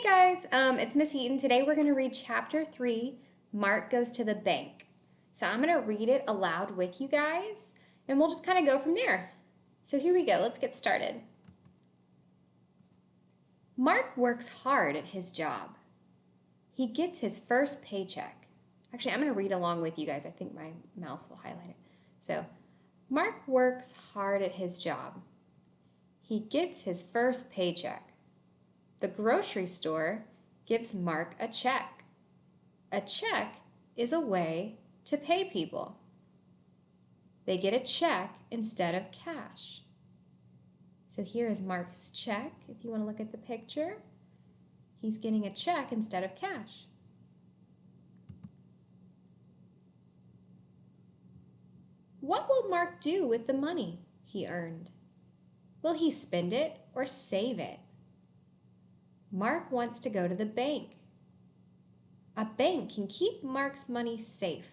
Hey guys, it's Miss Heaton. Today we're going to read Chapter 3, Mark Goes to the Bank. So I'm going to read it aloud with you guys, and we'll just kind of go from there. So here we go. Let's get started. Mark works hard at his job. He gets his first paycheck. Actually, I'm going to read along with you guys. I think my mouse will highlight it. So, Mark works hard at his job. He gets his first paycheck. The grocery store gives Mark a check. A check is a way to pay people. They get a check instead of cash. So here is Mark's check. If you want to look at the picture, he's getting a check instead of cash. What will Mark do with the money he earned? Will he spend it or save it? Mark wants to go to the bank. A bank can keep Mark's money safe.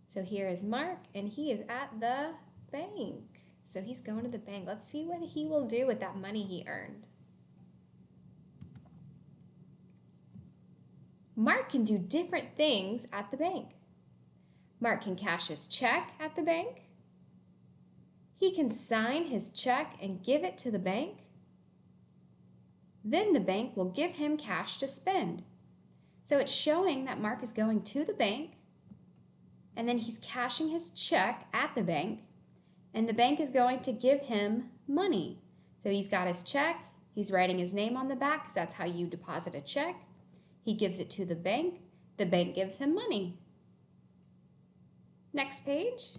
So here is Mark, and he is at the bank. So he's going to the bank. Let's see what he will do with that money he earned. Mark can do different things at the bank. Mark can cash his check at the bank. He can sign his check and give it to the bank. Then the bank will give him cash to spend. So it's showing that Mark is going to the bank, and then he's cashing his check at the bank, and the bank is going to give him money. So he's got his check, he's writing his name on the back, because that's how you deposit a check. He gives it to the bank gives him money. Next page.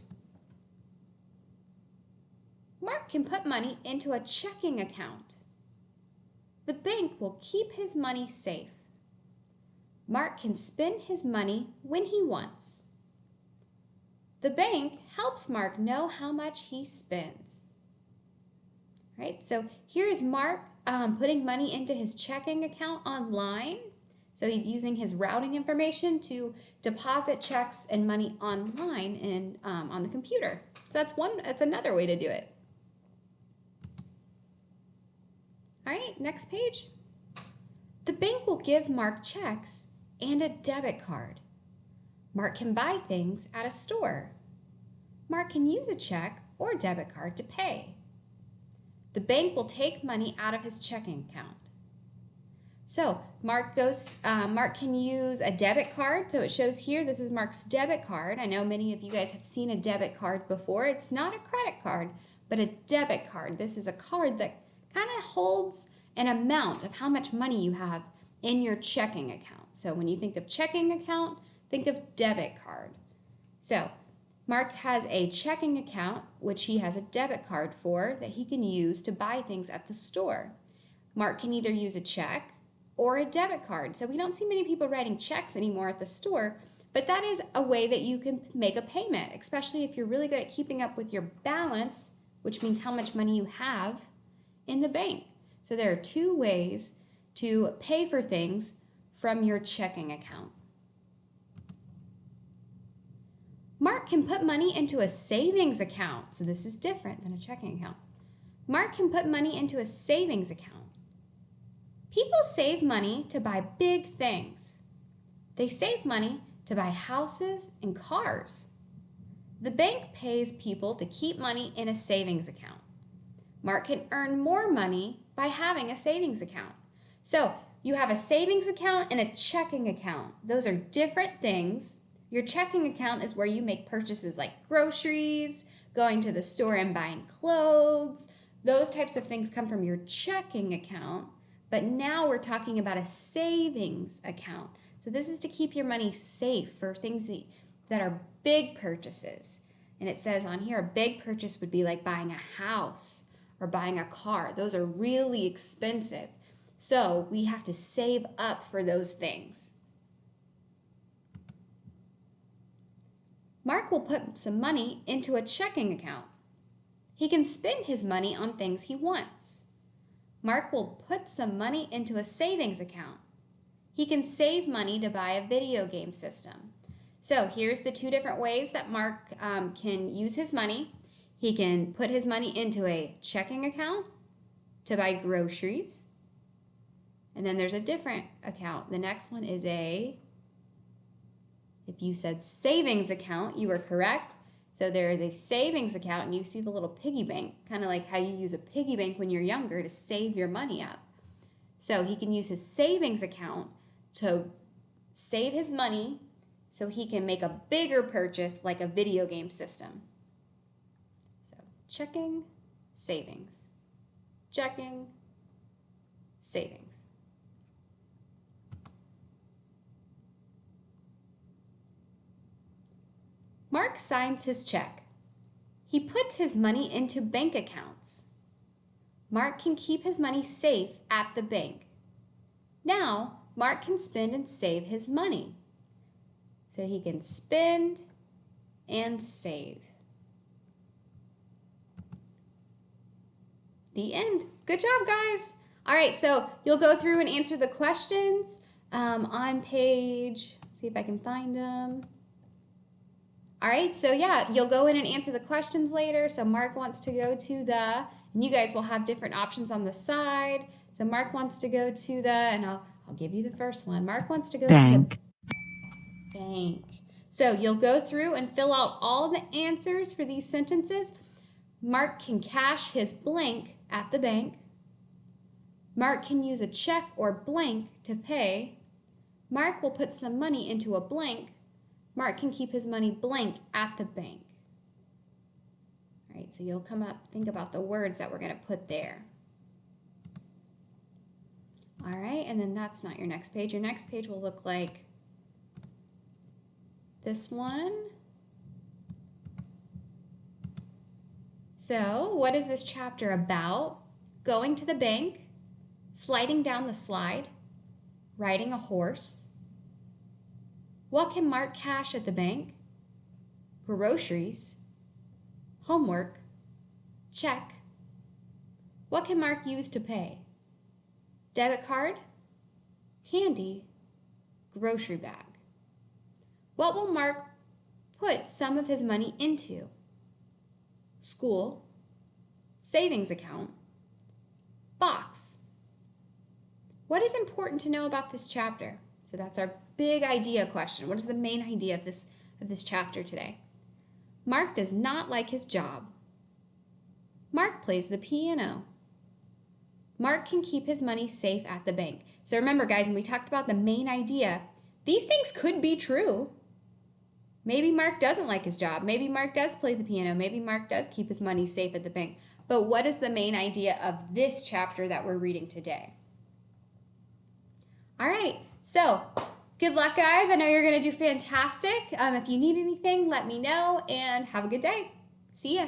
Mark can put money into a checking account. The bank will keep his money safe. Mark can spend his money when he wants. The bank helps Mark know how much he spends. Right? So here is Mark putting money into his checking account online. So he's using his routing information to deposit checks and money online on the computer. So that's another way to do it. All right, next page. The bank will give Mark checks and a debit card. Mark can buy things at a store. Mark can use a check or debit card to pay. The bank will take money out of his checking account. So Mark can use a debit card. So it shows here, this is Mark's debit card. I know many of you guys have seen a debit card before. It's not a credit card, but a debit card. This is a card that kind of holds an amount of how much money you have in your checking account. So when you think of checking account, think of debit card. So Mark has a checking account, which he has a debit card for, that he can use to buy things at the store. Mark can either use a check or a debit card. So we don't see many people writing checks anymore at the store, but that is a way that you can make a payment, especially if you're really good at keeping up with your balance, which means how much money you have in the bank. So there are two ways to pay for things from your checking account. Mark can put money into a savings account. So this is different than a checking account. Mark can put money into a savings account. People save money to buy big things. They save money to buy houses and cars. The bank pays people to keep money in a savings account. Mark can earn more money by having a savings account. So you have a savings account and a checking account. Those are different things. Your checking account is where you make purchases like groceries, going to the store and buying clothes. Those types of things come from your checking account. But now we're talking about a savings account. So this is to keep your money safe for things that are big purchases. And it says on here, a big purchase would be like buying a house or buying a car. Those are really expensive. So we have to save up for those things. Mark will put some money into a checking account. He can spend his money on things he wants. Mark will put some money into a savings account. He can save money to buy a video game system. So here's the two different ways that Mark can use his money. He can put his money into a checking account to buy groceries. And And then there's a different account. The next one is if you said savings account, you were correct. So there is a savings account, and you see the little piggy bank, kind of like how you use a piggy bank when you're younger to save your money up. So he can use his savings account to save his money so he can make a bigger purchase like a video game system. So checking, savings. Checking, savings. Mark signs his check. He puts his money into bank accounts. Mark can keep his money safe at the bank. Now, Mark can spend and save his money. So he can spend and save. The end. Good job, guys. All right, so you'll go through and answer the questions on page, see if I can find them. All right, so yeah, you'll go in and answer the questions later. So Mark wants to go to the, and you guys will have different options on the side. So Mark wants to go to the, and I'll give you the first one. Mark wants to go Bank. to the bank. So you'll go through and fill out all the answers for these sentences. Mark can cash his blank at the bank. Mark can use a check or blank to pay. Mark will put some money into a blank. Mark can keep his money blank at the bank. All right, so you'll come up, think about the words that we're going to put there. All right, and then that's not your next page. Your next page will look like this one. So, what is this chapter about? Going to the bank, sliding down the slide, riding a horse. What can Mark cash at the bank? Groceries, homework, check. What can Mark use to pay? Debit card, candy, grocery bag. What will Mark put some of his money into? School, savings account, box. What is important to know about this chapter? So that's our big idea question. What is the main idea of this chapter today? Mark does not like his job. Mark plays the piano. Mark can keep his money safe at the bank. So remember, guys, when we talked about the main idea, these things could be true. Maybe Mark doesn't like his job. Maybe Mark does play the piano. Maybe Mark does keep his money safe at the bank. But what is the main idea of this chapter that we're reading today? All right, so good luck, guys. I know you're going to do fantastic. If you need anything, let me know, and have a good day. See ya.